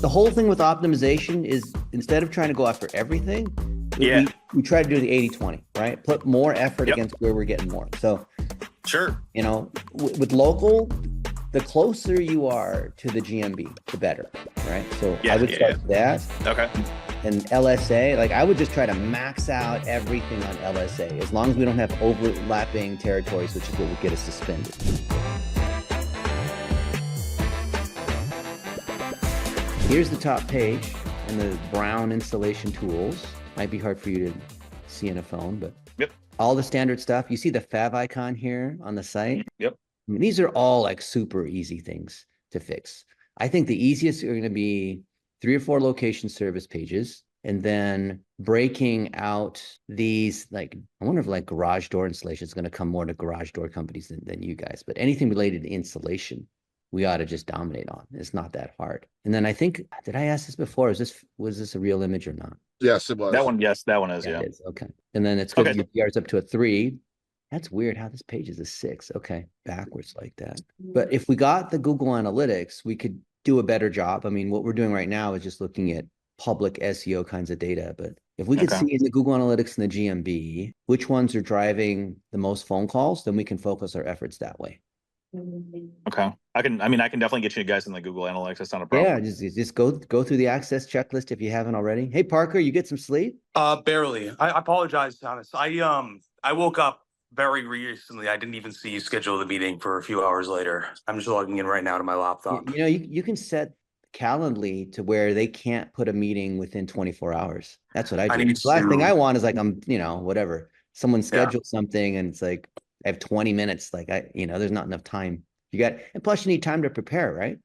The whole thing with optimization is instead of trying to go after everything, Yeah. we try to do the 80-20, right? Put more effort Yep. against where we're getting more. So, Sure. you know, with local, the closer you are to the GMB, the better, right? So I would start with that. Okay. And LSA, like I would just try to max out everything on LSA as long as we don't have overlapping territories, which is what would get us suspended. Here's the top page and the brown installation tools. Might be hard for you to see in a phone, but Yep. All the standard stuff. You see the fav icon here on the site? Yep. I mean, these are all like super easy things to fix. I think the easiest are going to be 3 or 4 location service pages, and then breaking out these, like, I wonder if like garage door installation is going to come more to garage door companies than you guys, but anything related to installation, we ought to just dominate on. It's not that hard. And then I think, did I ask this before? Was this a real image or not? Yes, it was. That one, yes, that one is, yeah. It is. Okay. And then it's good Okay. that your PR's up to a 3. That's weird how this page is a 6. Okay. Backwards like that. But if we got the Google Analytics, we could do a better job. I mean, what we're doing right now is just looking at public SEO kinds of data. But if we could Okay. see in the Google Analytics and the GMB, which ones are driving the most phone calls, then we can focus our efforts that way. Okay. I can definitely get you guys in the Google Analytics. That's not a problem. Yeah, just go through the access checklist if you haven't already. Hey, Parker, you get some sleep? Barely. I apologize, Thomas. I woke up very recently. I didn't even see you schedule the meeting for a few hours later. I'm just logging in right now to my laptop. You know, you can set Calendly to where they can't put a meeting within 24 hours. That's what I do. The last thing I want is like, whatever. Someone scheduled something and it's like, I have 20 minutes. Like there's not enough time. And plus you need time to prepare, right?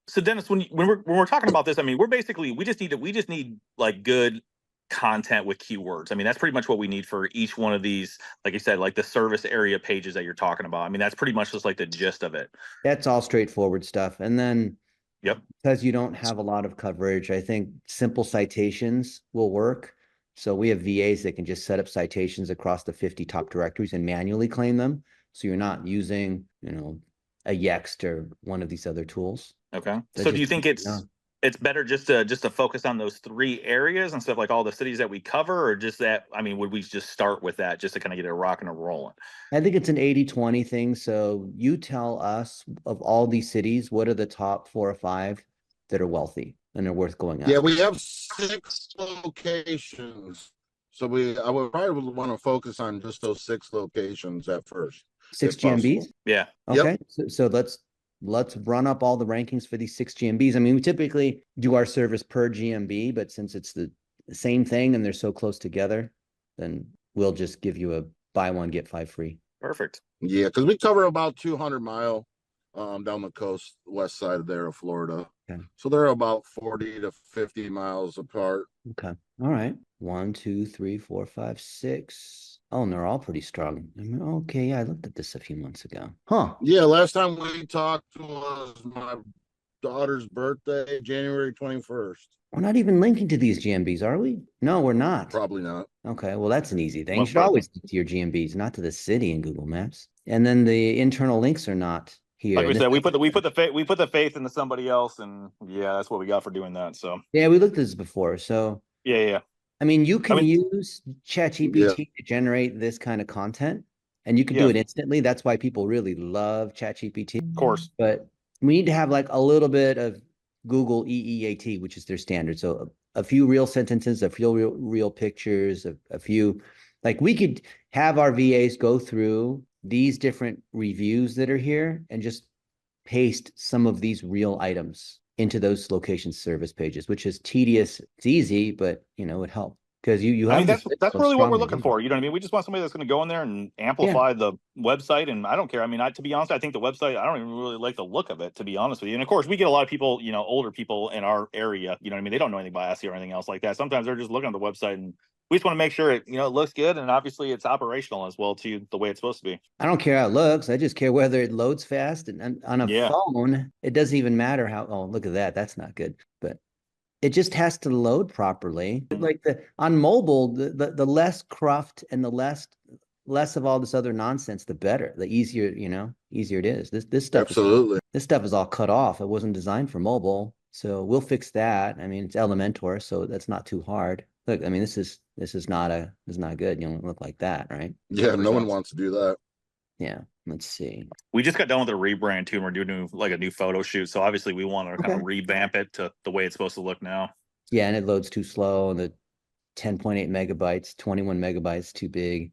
So Dennis, when we're talking about this, I mean, we just need like good content with keywords. I mean, that's pretty much what we need for each one of these, like you said, like the service area pages that you're talking about. I mean, that's pretty much just like the gist of it. That's all straightforward stuff. And then Yep. Because you don't have a lot of coverage, I think simple citations will work. So we have VAs that can just set up citations across the 50 top directories and manually claim them. So you're not using, a Yext or one of these other tools. Okay. So do you think it's better just to focus on those 3 areas instead of like all the cities that we cover, or just that, I mean, would we just start with that just to kind of get it rocking and rolling? I think it's an 80-20 thing. So you tell us of all these cities, what are the top 4 or 5 that are wealthy and are worth going after? Yeah, we have 6 locations. So I would probably want to focus on just those 6 locations at first. 6 if possible. GMBs? Yeah. Okay. Yep. So let's run up all the rankings for these 6 GMBs. I mean, we typically do our service per GMB, but since it's the same thing and they're so close together, then we'll just give you a buy 1, get 5 free. Perfect. Yeah, because we cover about 200-mile down the coast, west side there of Florida. Okay. So they're about 40 to 50 miles apart. Okay. All right. 1, 2, 3, 4, 5, 6. Oh, and they're all pretty strong. Okay, yeah, I looked at this a few months ago. Huh. Yeah, last time we talked was my daughter's birthday, January 21st. We're not even linking to these GMBs, are we? No, we're not. Probably not. Okay, well, that's an easy thing. You should always link to your GMBs, not to the city in Google Maps. And then the internal links are not here. Like we said, we put the faith into somebody else, and yeah, that's what we got for doing that. So yeah, we looked at this before. So yeah. I mean, you can use ChatGPT to generate this kind of content, and you can do it instantly. That's why people really love ChatGPT. Of course. But we need to have like a little bit of Google EEAT, which is their standard. So a few real sentences, a few real pictures, a few, like we could have our VAs go through these different reviews that are here and just paste some of these real items into those location service pages, which is tedious. It's easy, but it would help because you have. I mean, that's really what we're looking for. You know what I mean? We just want somebody that's going to go in there and amplify the website. And I don't care. I mean, to be honest, I think the website, I don't even really like the look of it, to be honest with you. And of course, we get a lot of people, older people in our area. You know what I mean? They don't know anything about SEO or anything else like that. Sometimes they're just looking at the website and we just want to make sure it, it looks good, and obviously it's operational as well to the way it's supposed to be. I don't care how it looks. I just care whether it loads fast. And on a phone, it doesn't even matter how. Oh, look at that. That's not good. But it just has to load properly. Like on mobile, the less cruft and the less less of all this other nonsense, the better. The easier, easier it is. This stuff Absolutely. this stuff is all cut off. It wasn't designed for mobile. So we'll fix that. I mean, it's Elementor, so that's not too hard. Look, I mean, this is not good. You don't look like that, right? Yeah, no one wants to do that. Yeah. Let's see. We just got done with a rebrand too, and we're doing like a new photo shoot. So obviously we want to kind of revamp it to the way it's supposed to look now. Yeah, and it loads too slow, and the 10.8 megabytes, 21 megabytes too big.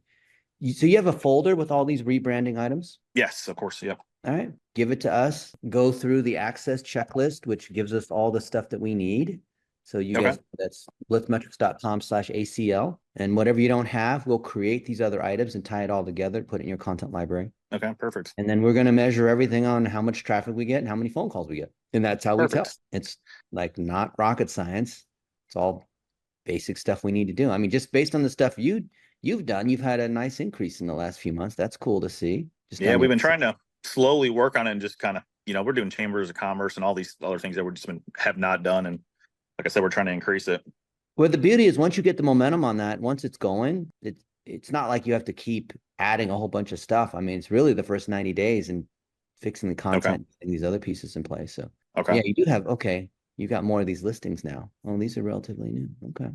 So you have a folder with all these rebranding items? Yes, of course. Yeah. All right. Give it to us. Go through the access checklist, which gives us all the stuff that we need. So you guys, that's blitzmetrics.com/ACL. And whatever you don't have, we'll create these other items and tie it all together, put it in your content library. Okay, perfect. And then we're going to measure everything on how much traffic we get and how many phone calls we get. And that's how we tell. It's like not rocket science. It's all basic stuff we need to do. I mean, just based on the stuff you've done, you've had a nice increase in the last few months. That's cool to see. We've been trying to slowly work on it and just kind of, we're doing chambers of commerce and all these other things that we're just have not done. And like I said, we're trying to increase it. Well, the beauty is once you get the momentum on that, once it's going, it's not like you have to keep adding a whole bunch of stuff. I mean, it's really the first 90 days and fixing the content and these other pieces in place. So yeah, you do have, you got more of these listings now. Oh, these are relatively new. Okay.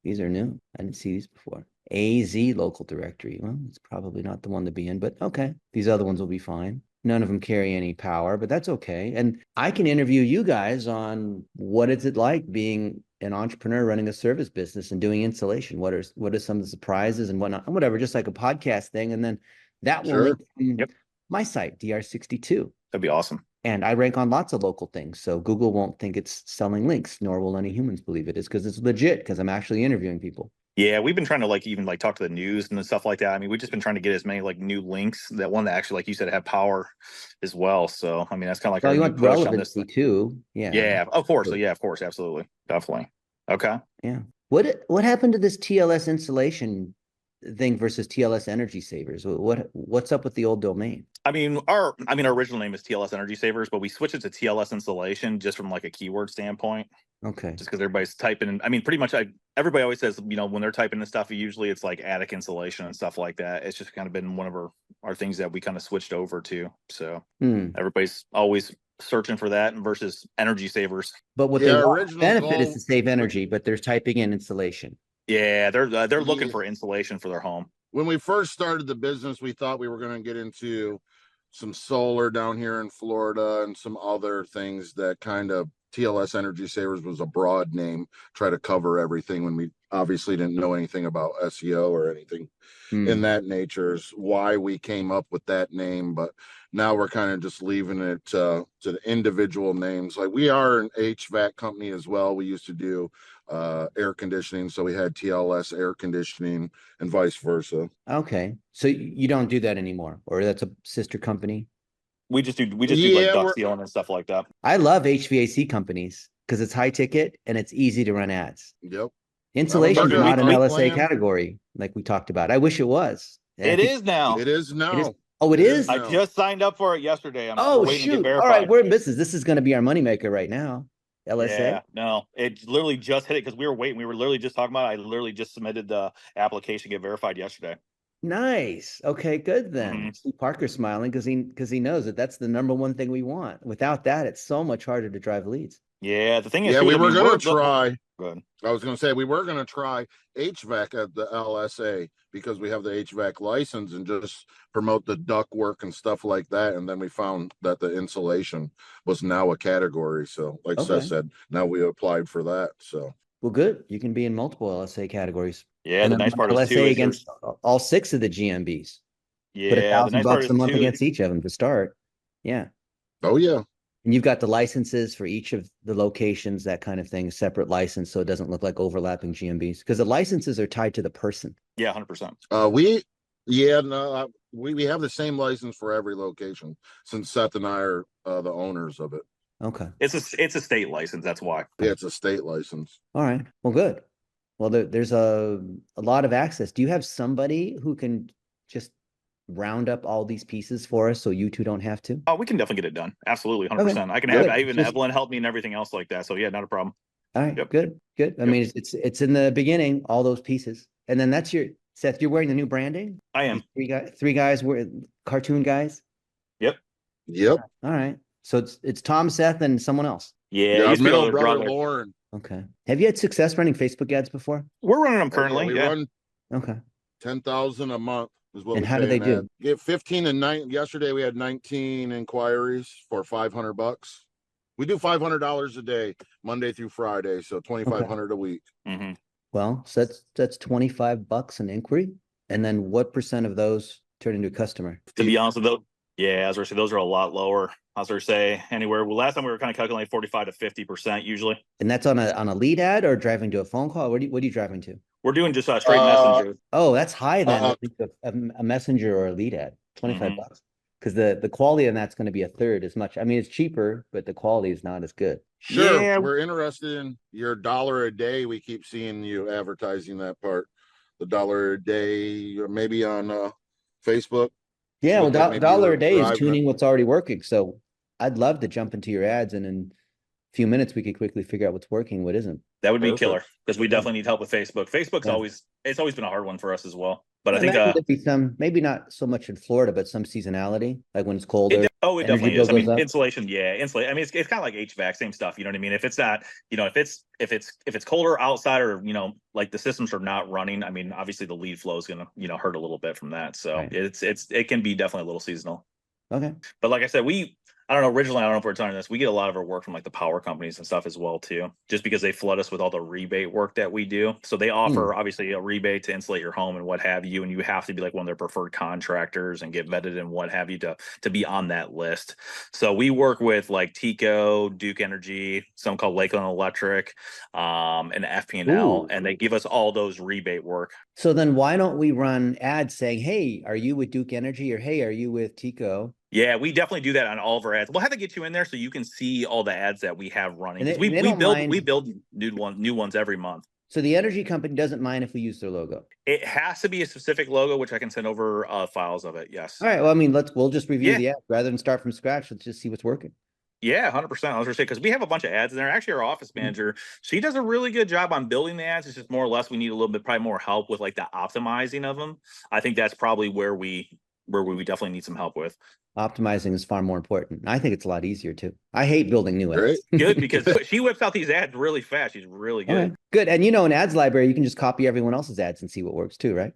These are new. I didn't see these before. AZ local directory. Well, it's probably not the one to be in, but okay. These other ones will be fine. None of them carry any power, but that's okay. And I can interview you guys on what is it like being an entrepreneur running a service business and doing installation. What are some of the surprises and whatnot, whatever, just like a podcast thing. And then that will link my site, DR62. That'd be awesome. And I rank on lots of local things. So Google won't think it's selling links, nor will any humans believe it is, because it's legit, because I'm actually interviewing people. Yeah, we've been trying to even talk to the news and stuff like that. I mean, we've just been trying to get as many new links, that one that actually, like you said, have power as well. So I mean, that's kind of like our new push on this too. Yeah, of course. So, yeah, of course, absolutely, definitely. Okay. Yeah. What happened to this TLS installation thing versus TLS Energy Savers? What's up with the old domain? I mean, our original name is TLS Energy Savers, but we switched it to TLS Installation just from like a keyword standpoint. Okay. Just because everybody's typing in. I mean, pretty much everybody always says, when they're typing in stuff, usually it's like attic insulation and stuff like that. It's just kind of been one of our things that we kind of switched over to. So everybody's always searching for that versus energy savers. But what their benefit is to save energy, but they're typing in installation. Yeah, they're looking for insulation for their home. When we first started the business, we thought we were going to get into some solar down here in Florida and some other things that kind of TLS Energy Savers was a broad name, try to cover everything, when we obviously didn't know anything about SEO or anything in that nature, is why we came up with that name. But now we're kind of just leaving it to the individual names. Like, we are an HVAC company as well. We used to do air conditioning, so we had TLS air conditioning and vice versa. Okay, so you don't do that anymore, or that's a sister company? We just do like duct sealing and stuff like that. I love HVAC companies because it's high ticket and it's easy to run ads. Yep. Insulation is not an LSA category like we talked about. I wish it was. It is now. It is now. Oh, it is? I just signed up for it yesterday. I'm waiting to get verified. All right, we're in business. This is going to be our moneymaker right now. LSA? Yeah, no, it literally just hit it because we were waiting. We were literally just talking about it. I literally just submitted the application to get verified yesterday. Nice. Okay, good then. See Parker smiling because he knows that that's the number one thing we want. Without that, it's so much harder to drive leads. Yeah, the thing is, we were going to try. Good. I was going to say we were going to try HVAC at the LSA because we have the HVAC license and just promote the duct work and stuff like that. And then we found that the insulation was now a category. So, like Seth said, now we applied for that. So, well, good. You can be in multiple LSA categories. Yeah, and the nice part is too against all 6 of the GMBs. Yeah, put $1,000 a month against each of them to start. Yeah. Oh yeah. And you've got the licenses for each of the locations, that kind of thing, separate license, so it doesn't look like overlapping GMBs, because the licenses are tied to the person. Yeah, 100%. We have the same license for every location, since Seth and I are the owners of it. Okay. It's a state license. That's why. Yeah, it's a state license. All right. Well, good. Well, there's a lot of access. Do you have somebody who can just round up all these pieces for us so you two don't have to? Oh, we can definitely get it done. Absolutely, 100%. Okay. I can have Evelyn help me and everything else like that. So yeah, not a problem. All right, good. I mean, it's in the beginning, all those pieces, and then that's your Seth, you're wearing the new branding? I am. Three guys were cartoon guys. Yep. Yep. All right. So it's Tom, Seth, and someone else. Yeah. Yeah, our Used to be middle older brother Lauren. Okay. Have you had success running Facebook ads before? We're running them Oh, currently. yeah, we run Okay. 10,000 a month is what And we how pay do they an do? ad. Get 15 and 9. Yesterday we had 19 inquiries for $500. We do $500 a day, Monday through Friday, so 2,500 a week. Mm-hmm. Well, so that's $25 an inquiry, and then what percent of those turn into a customer? To be honest with you, yeah, as I say, those are a lot lower. As I say, anywhere. Well, last time we were kind of calculating 45 to 50% usually. And that's on a lead ad or driving to a phone call? What are you driving to? We're doing just straight messenger. Oh, that's high then. I think a messenger or a lead ad, $25. Because the quality on that's going to be a third as much. I mean, it's cheaper, but the quality is not as good. Sure, Yeah. we're interested in your $1 a day. We keep seeing you advertising that part. The $1 a day, or maybe on Facebook. Yeah, well, Looked like maybe you dollar were a day is driving it. tuning what's already working. So I'd love to jump into your ads, and in a few minutes we could quickly figure out what's working, what isn't. That would be Perfect. killer because we definitely need help with Facebook. Facebook's Yeah. always been a hard one for us as well. But I imagine think there'd be some, maybe not so much in Florida, but some seasonality, like when it's colder. it energy definitely bill is. I goes mean, up. insulation, yeah, insulate. I mean, it's kind of like HVAC, same stuff. You know what I mean? If it's not, if it's colder outside, or like the systems are not running, I mean, obviously the lead flow is gonna hurt a little bit from that. So Right. it can be definitely a little seasonal. Okay. But like I said, I don't know, originally, I don't know if we're talking this, we get a lot of our work from like the power companies and stuff as well too, just because they flood us with all the rebate work that we do. So they offer obviously a rebate to insulate your home and what have you, and you have to be like one of their preferred contractors and get vetted and what have you to be on that list. So we work with like Tico, Duke Energy, some called Lakeland Electric, and FP&L, and they give us all those rebate work. So then why don't we run ads saying, hey, are you with Duke Energy, or hey, are you with Tico? Yeah, we definitely do that on all of our ads. We'll have to get you in there so you can see all the ads that we have running. And We they build new ones every month. So the energy company doesn't mind if we use their logo. It has to be a specific logo, which I can send over files of it. Yes. All right. Well, I mean, we'll just review the ad rather than start from scratch. Let's just see what's working. Yeah, 100%. I was gonna say, because we have a bunch of ads in there. Actually, our office manager, she does a really good job on building the ads. It's just more or less we need a little bit, probably more help with like the optimizing of them. I think that's probably where we definitely need some help with. Optimizing is far more important. I think it's a lot easier too. I hate building new ads. Good, because she whips out these ads really fast. She's really good. Right. Good. And in ads library, you can just copy everyone else's ads and see what works too, right?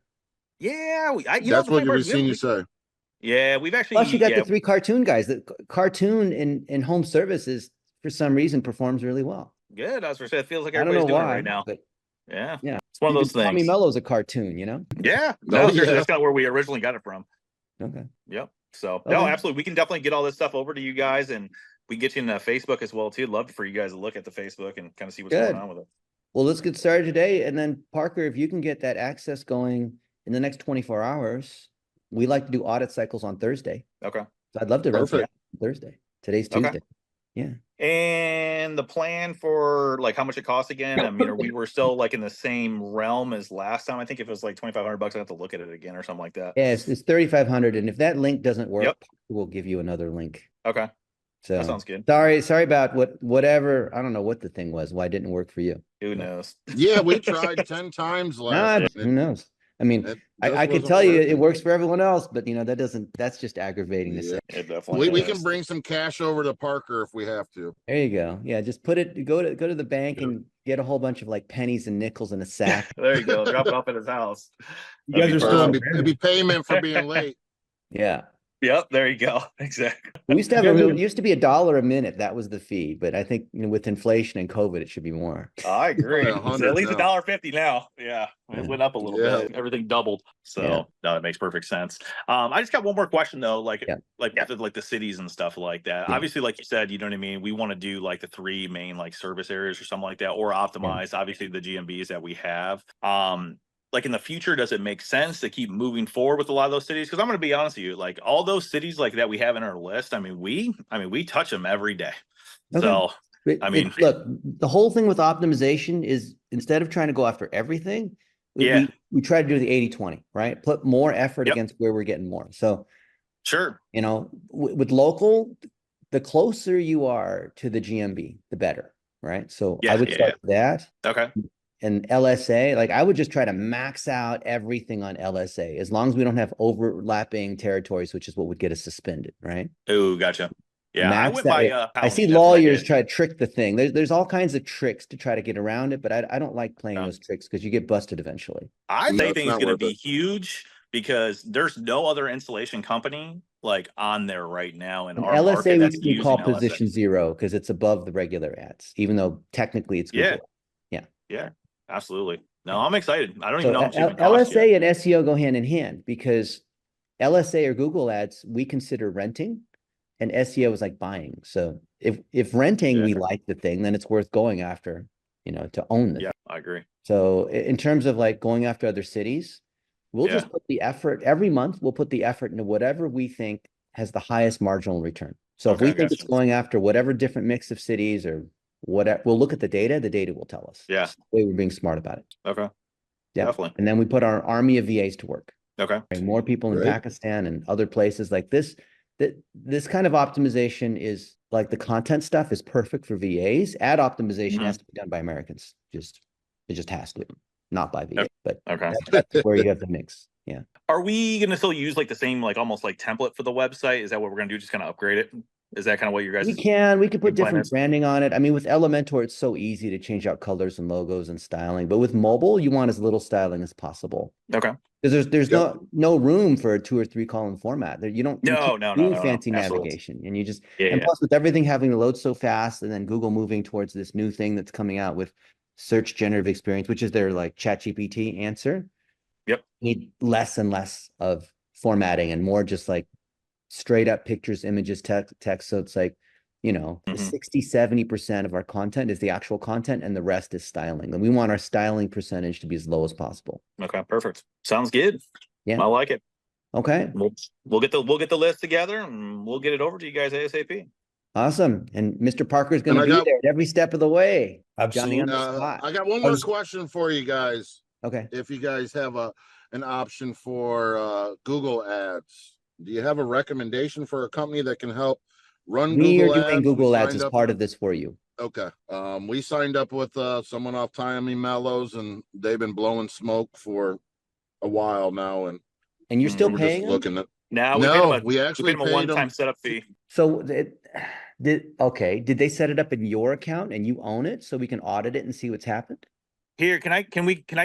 Yeah, that's what you've seen you say. Yeah, we've actually. Plus, you got the three cartoon guys. The cartoon in home services, for some reason, performs really well. Good. I was gonna say, it feels like I don't everybody's know doing why, it right now. but yeah, yeah, it's one of those things. Tommy Mello's a cartoon, Yeah, Oh, yeah. that's kind of where we originally got it from. Okay. Yep. So Okay. no, absolutely, we can definitely get all this stuff over to you guys, and we can get you in Facebook as well too. Love for you guys to look at the Facebook and kind of see what's going on with it. Well, let's get started today, and then Parker, if you can get that access going in the next 24 hours, we like to do audit cycles on Thursday. Okay. So I'd love to run Perfect. Thursday. Today's Tuesday. Okay. Yeah. And the plan for like how much it costs again? I mean, we were still like in the same realm as last time. I think if it was like $2,500, I have to look at it again or something like that. Yeah, it's 3,500, and if that link doesn't work, Yep. we'll give you another link. Okay. So That sounds good. Sorry about whatever. I don't know what the thing was. Why it didn't work for you? Who knows? Yeah, we tried 10 times last. Who knows? I mean, I could wasn't tell you working. it works for everyone else, but that's just aggravating to say. It definitely We is. can bring some cash over to Parker if we have to. There you go. Yeah, just go to the bank and get a whole bunch of like pennies and nickels in a sack. There you go. Drop it off at his house. You guys are still It'd be payment for being late. Yeah. Yep. There you go. Exactly. We used to have it used to be $1 a minute. That was the fee, but I think with inflation and COVID, it should be more. I agree. Yeah, It's at least now. $1.50 now. Yeah, it went up a little bit. Everything doubled. So no, it makes perfect sense. I just got one more question though. Like the cities and stuff like that. Yeah. Obviously, like you said, you know what I mean. We want to do like the 3 main like service areas or something like that, or optimize obviously the GMBs that we have. Like in the future, does it make sense to keep moving forward with a lot of those cities? Because I'm going to be honest with you, like all those cities like that we have in our list. I mean, we touch them every day. Okay. So look, the whole thing with optimization is instead of trying to go after everything, we try to do the 80-20, right? Put more effort against where we're getting more. So sure, with local, the closer you are to the GMB, the better, right? So I would start with that. Okay. and LSA, like I would just try to max out everything on LSA as long as we don't have overlapping territories, which is what would get us suspended, right? Oh, gotcha. Yeah, I Max went that. by I see county. That's what I lawyers did. try to trick the thing. There's all kinds of tricks to try to get around it, but I don't like playing those tricks because you get busted eventually. I No, say it's things not going to worth be it. huge because there's no other installation company like on there right now in And our LSA market that's we call using LSA. position 0 because it's above the regular ads, even though technically it's Yeah. Google. Yeah, absolutely. No, I'm excited. I don't So even know how much it's going to cost yet. LSA and SEO go hand in hand because LSA or Google ads we consider renting, and SEO is like buying. So if renting we like the thing, then it's worth going after, to own the thing. I agree. So in terms of like going after other cities, we'll just put the effort every month. We'll put the effort into whatever we think has the highest marginal return. So if we think it's going after whatever different mix of cities or whatever, we'll look at the data. The data will tell us. Yeah. That's the way we're being smart about it. Okay. Yeah. Definitely. And then we put our army of VAs to work. Okay. More people in Great. Pakistan and other places like this. This kind of optimization is like the content stuff is perfect for VAs. Ad optimization has to be done by Americans. It just has to, not by VA. But that's where you have the mix. Yeah. Are we going to still use like the same, like almost like template for the website? Is that what we're going to do? Just kind of upgrade it? Is that kind of what you guys? We could put different branding on it. I mean, with Elementor, it's so easy to change out colors and logos and styling. But with mobile, you want as little styling as possible. Okay. Because there's no room for a 2 or 3 column format. You don't No, fancy navigation, and you just plus with everything having to load so fast, and then Google moving towards this new thing that's coming out with search generative experience, which is their like ChatGPT answer. Yep. You need less and less of formatting and more just like straight up pictures, images, text. So it's like, 60-70% of our content is the actual content and the rest is styling. And we want our styling percentage to be as low as possible. Okay, perfect. Sounds good. Yeah. I like it. Okay. We'll get the list together and we'll get it over to you guys ASAP. Awesome. And Mr. Parker is going to be there at every step of the way. Absolutely. I got one more question for you guys. Okay. If you guys have an option for Google ads, do you have a recommendation for a company that can help run Google ads? We are doing Google ads as part of this for you. Okay. We signed up with someone off Miami Mellows, and they've been blowing smoke for a while now. And you're still we're paying just looking at. No, we actually paid them a one-time setup fee. So did they set it up in your account and you own it so we can audit it and see what's happened? Here, can I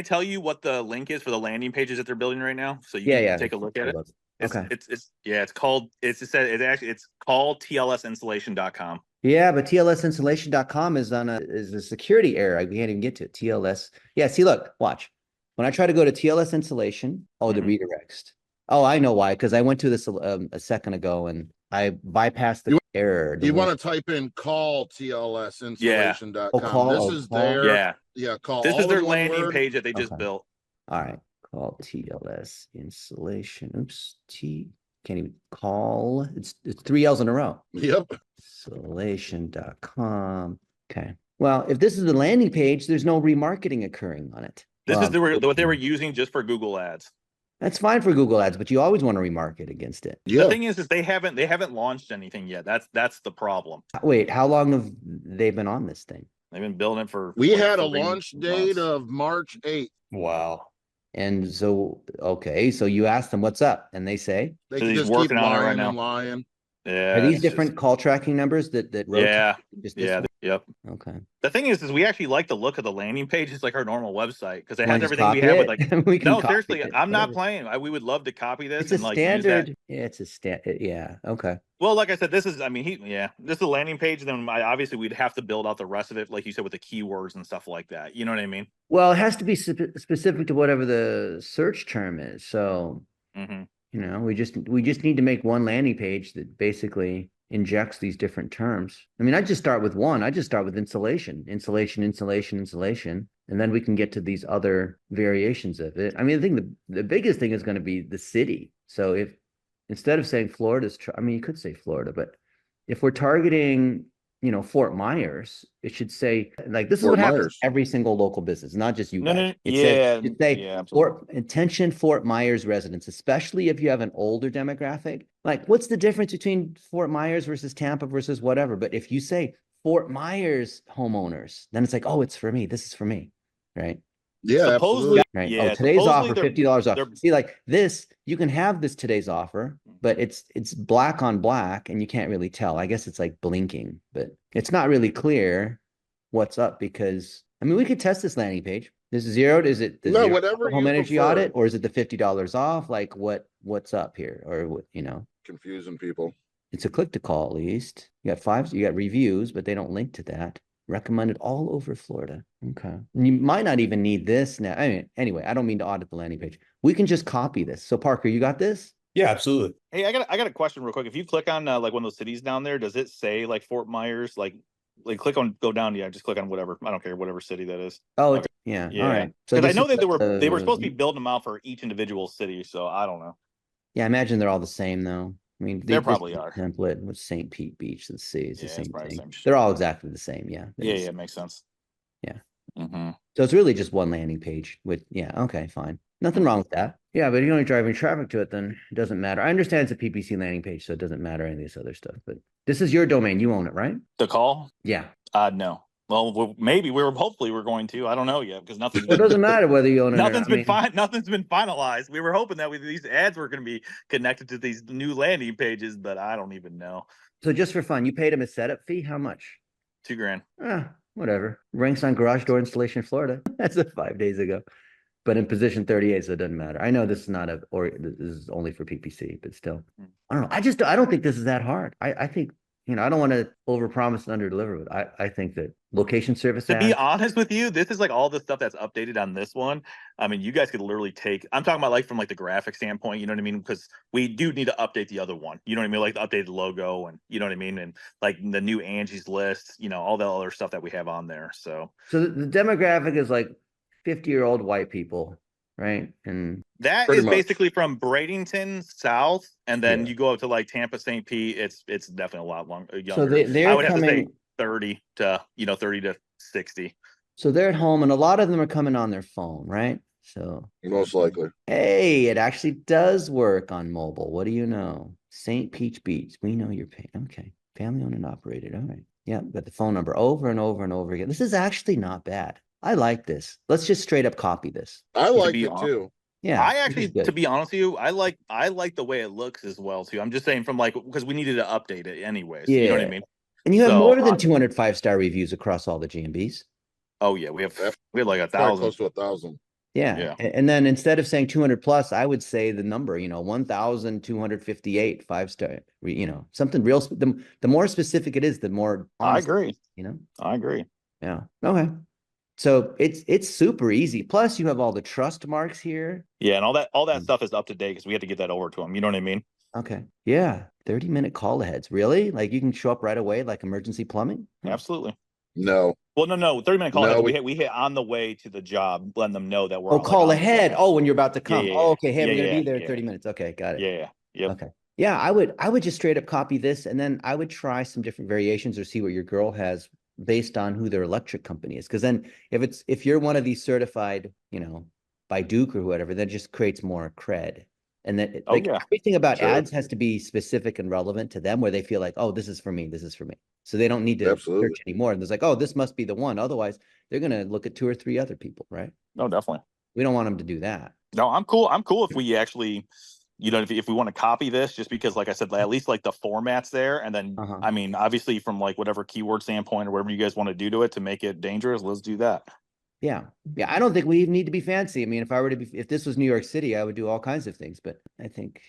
tell you what the link is for the landing pages that they're building right now? So you can take a look at it. It's called TLSinstallation.com. Yeah, but TLSinstallation.com is is a security error. We can't even get to it. TLS. Yeah, see, look, watch. When I try to go to TLS installation, the redirects. Oh, I know why, because I went to this a second ago and I bypassed the error. You want to type in call TLSinstallation.com. This is their call. This is their landing page that they just built. All right. Call TLS installation. Oops. Can't even call. It's 3 L's in a row. Yep. Installation.com. Okay. Well, if this is the landing page, there's no remarketing occurring on it. This is what they were using just for Google ads. That's fine for Google ads, but you always want to remarket against it. Yeah. The thing is they haven't launched anything yet. That's the problem. Wait, how long have they been on this thing? They've been building it for. We had a launch date of March 8th. Wow. And so, so you ask them what's up, and they say they can just keep lying and lying. Yeah. Are these different call tracking numbers that rotate? Yep. Okay. The thing is we actually like the look of the landing page. It's like our normal website because it has everything we have with like. No, seriously, I'm not playing. We would love to copy this. It's a standard. Yeah, it's a standard. Yeah. Okay. Well, like I said, this is this is a landing page. Then obviously we'd have to build out the rest of it, like you said, with the keywords and stuff like that. You know what I mean? Well, it has to be specific to whatever the search term is. So. We just need to make one landing page that basically injects these different terms. I mean, I just start with one. I just start with installation, and then we can get to these other variations of it. I mean, I think the biggest thing is going to be the city. So if instead of saying Florida's, you could say Florida, but if we're targeting, Fort Myers, it should say like this is what happens to every single local business, not just you guys. Fort Myers residents, especially if you have an older demographic. Like, what's the difference between Fort Myers versus Tampa versus whatever? But if you say Fort Myers homeowners, then it's like, oh, it's for me. This is for me. right? Yeah, Supposedly, absolutely. Right. yeah, Oh, today's supposedly offer, they're $50 off. they're See, like this, you can have this today's offer, but it's black on black and you can't really tell. I guess it's like blinking, but it's not really clear what's up because I mean we could test this landing page. This is zeroed. Is it the No, zero whatever home you energy prefer. audit or is it the $50 off? Like what's up here? Or what, you know, Confusing people. it's a click to call at least. You got 5, you got reviews, but they don't link to that. Recommended all over Florida. Okay. And you might not even need this now. I mean, anyway, I don't mean to audit the landing page. We can just copy this. So Parker, you got this? Yeah, absolutely. Hey, I got a question real quick. If you click on like one of those cities down there, does it say like Fort Myers? Like click on go down. Yeah, just click on whatever. I don't care whatever city that is. Oh, Okay. yeah. Yeah. All right. So Because I this know is that they were supposed to be the building them out for each individual city. So I don't know. yeah, I imagine they're all the same though. I mean, They this probably is the are. template with St. Pete Beach. Let's see, it's the Yeah, it's same probably the thing. same. They're all exactly the same. Yeah. Yeah, yeah, it makes sense. Yeah. Mm-hmm. So it's really just one landing page with, yeah, okay, fine. Nothing wrong with that. Yeah, but if you're only driving traffic to it, then it doesn't matter. I understand it's a PPC landing page, so it doesn't matter any of this other stuff, but this is your domain. You own it, right? The call? Yeah. No. Well, maybe hopefully we're going to. I don't know yet because nothing's Well, it doesn't matter whether you own it or nothing's not. been nothing's been finalized. We were hoping that these ads were going to be connected to these new landing pages, but I don't even know. So just for fun, you paid him a setup fee? How much? $2,000. Whatever. Ranks on garage door installation in Florida. That's 5 days ago. But in position 38, so it doesn't matter. I know this is not this is only for PPC, but still. I don't know. I don't think this is that hard. I think, you know, I don't want to overpromise and underdeliver, but I think that location service To be ads, honest with you, this is like all the stuff that's updated on this one. I mean, you guys could literally I'm talking about like from like the graphic standpoint, you know what I mean? Because we do need to update the other one. You know what I mean? Like the updated logo and you know what I mean? And like the new Angie's List, you know, all the other stuff that we have on there. So the demographic is like 50-year-old white people, right? And that Pretty is much. basically from Bradenton south, and then Yeah. you go up to like Tampa, St. Pete. It's definitely a lot younger. so they're I would have to say coming, 30 to 60. so they're at home, and a lot of them are coming on their phone, right? So Most likely. hey, it actually does work on mobile. What do you know? St. Peach Beach. We know you're paying. Okay. Family owned and operated. All right. Yeah. Got the phone number over and over and over again. This is actually not bad. I like this. Let's just straight up copy this. I liked be it too. Yeah. I this actually, is good. to be honest with you, I like the way it looks as well too. I'm just saying from like because we needed to update it anyways. You know what I Yeah. mean? And you have So, more than 200 5-star reviews across all the GMBs. Oh yeah, we have like Probably 1,000. close to 1,000. Yeah. Yeah. And then instead of saying 200 plus, I would say the number, you know, 1,258 5-star, you know, something real. The more specific it is, the more I honest, agree. you know? I agree. Yeah. Okay. So it's super easy. Plus you have all the trust marks here. Yeah, and all that stuff is up to date because we had to get that over to them. You know what I mean? Okay. Yeah. 30-minute call aheads. Really? Like you can show up right away, like emergency plumbing? Absolutely. No. Well, no, 30-minute call No, aheads. We hit on the way to the job, letting them know that we're Oh, call ahead. Oh, when you're about to come. yeah, Oh, okay. Hey, yeah, we're gonna yeah, be there in yeah. 30 minutes. Okay, got it. Yeah. Yep. Okay. Yeah, I would just straight up copy this and then I would try some different variations or see what your girl has based on who their electric company is. Because then if you're one of these certified, you know, by Duke or whatever, that just creates more cred. And then Oh, yeah. everything about Sure. ads has to be specific and relevant to them where they feel like, oh, this is for me, this is for me. So they don't need to Absolutely. search anymore. And there's like, oh, this must be the one. Otherwise, they're gonna look at 2 or 3 other people, right? No, definitely. We don't want them to do that. No, I'm cool. I'm cool if we actually, you know, if we want to copy this, just because, like I said, at least like the format's there, and then Uh-huh. I mean, obviously from like whatever keyword standpoint or whatever you guys want to do to it to make it dangerous, let's do that. Yeah. I don't think we even need to be fancy. I mean, if I were to be, if this was New York City, I would do all kinds of things, but I think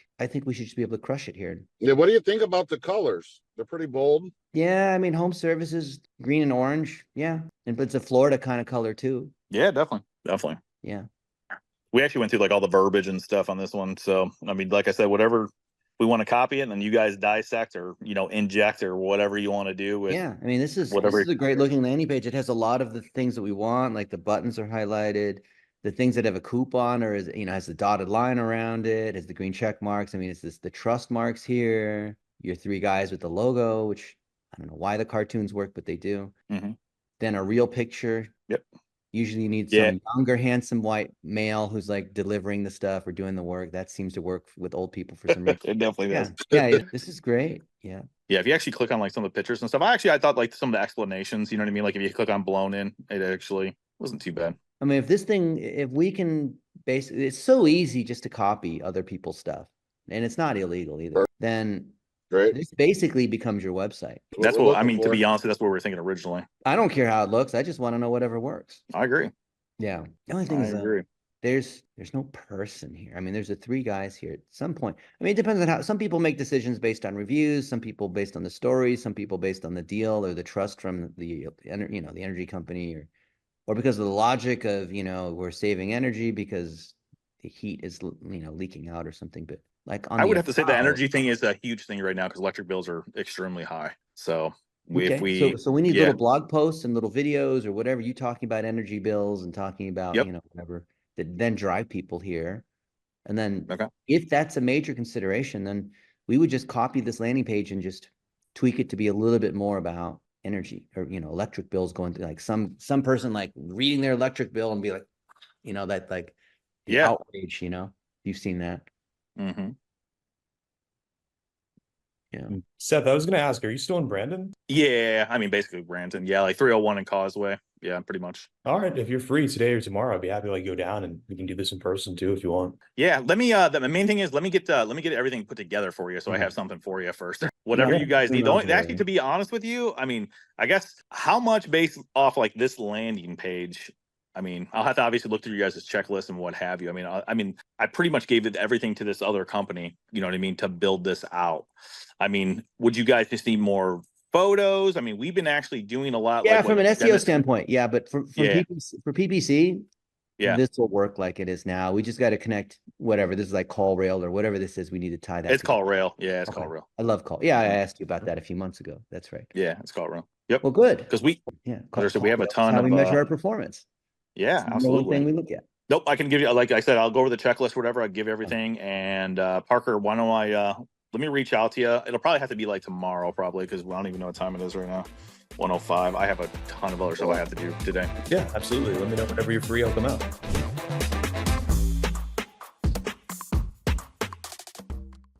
we should just be able to crush it here. Yeah, what do you think about the colors? They're pretty bold. Yeah, I mean, home services, green and orange. Yeah. And but it's a Florida kind of color too. Yeah, definitely. Yeah. We actually went through like all the verbiage and stuff on this one. So, I mean, like I said, whatever we want to copy it and then you guys dissect or, you know, inject or whatever you want to do with. Yeah. I mean, this is whatever. a great looking landing page. It has a lot of the things that we want, like the buttons are highlighted, the things that have a coupon or is, you know, has the dotted line around it, has the green check marks. I mean, it's the trust marks here, your 3 guys with the logo, which I don't know why the cartoons work, but they do. Mm-hmm. Then a real picture. Yep. Usually you need Yeah. some younger, handsome white male who's like delivering the stuff or doing the work. That seems to work with old people for some reason. It definitely Yeah. does. Yeah. This is great. Yeah. Yeah, if you actually click on like some of the pictures and stuff, I thought like some of the explanations, you know what I mean? Like if you click on blown in, it actually wasn't too bad. I mean, if we can basically, it's so easy just to copy other people's stuff, and it's not illegal either, then Great. this basically becomes your website. That's what I mean, to be honest, that's what we were thinking originally. I don't care how it looks. I just want to know whatever works. I agree. Yeah. The only thing I is, agree. there's no person here. I mean, there's the 3 guys here at some point. I mean, it depends on how some people make decisions based on reviews, some people based on the story, some people based on the deal or the trust from the the energy company, or because of the logic of, we're saving energy because the heat is, leaking out or something. But like I would have to say the energy thing is a huge thing right now because electric bills are extremely high. So if we so we need little blog posts and little videos or whatever, you talking about energy bills and talking about, whatever, that then drive people here. And then if that's a major consideration, then we would just copy this landing page and just tweak it to be a little bit more about energy or, electric bills going to like some person like reading their electric bill and be like, that like the outrage, you've seen that. Mm-hmm. Yeah. Seth, I was going to ask, are you still in Brandon? Yeah. I mean, basically Brandon. Yeah. Like 301 and Causeway. Yeah, pretty much. All right. If you're free today or tomorrow, I'd be happy to like go down and we can do this in person too, if you want. Yeah. Let me, the main thing is let me get everything put together for you. So I have something for you first, whatever you guys need. Actually, to be honest with you, I mean, I guess how much based off like this landing page, I mean, I'll have to obviously look through you guys' checklist and what have you. I mean, I pretty much gave everything to this other company, you know what I mean, to build this out. I mean, would you guys just need more photos? I mean, we've been actually doing a lot. Yeah, like from an SEO standpoint. Yeah, but for PPC, this will work like it is now. We just got to connect whatever. This is like call rail or whatever this is. We need to tie that. It's call rail. Yeah, it's call rail. I love call. Yeah, I asked you about that a few months ago. That's right. Yeah, it's call rail. Yep. Well, good. Because we have a ton of. How we measure our performance. Yeah, absolutely. The only thing we look at. Nope, I can give you, like I said, I'll go over the checklist, whatever. I'll give everything. And Parker, why don't let me reach out to you. It'll probably have to be like tomorrow, probably, because I don't even know what time it is right now. 1:05. I have a ton of other stuff I have to do today. Yeah, absolutely. Let me know whenever you're free. I'll come out.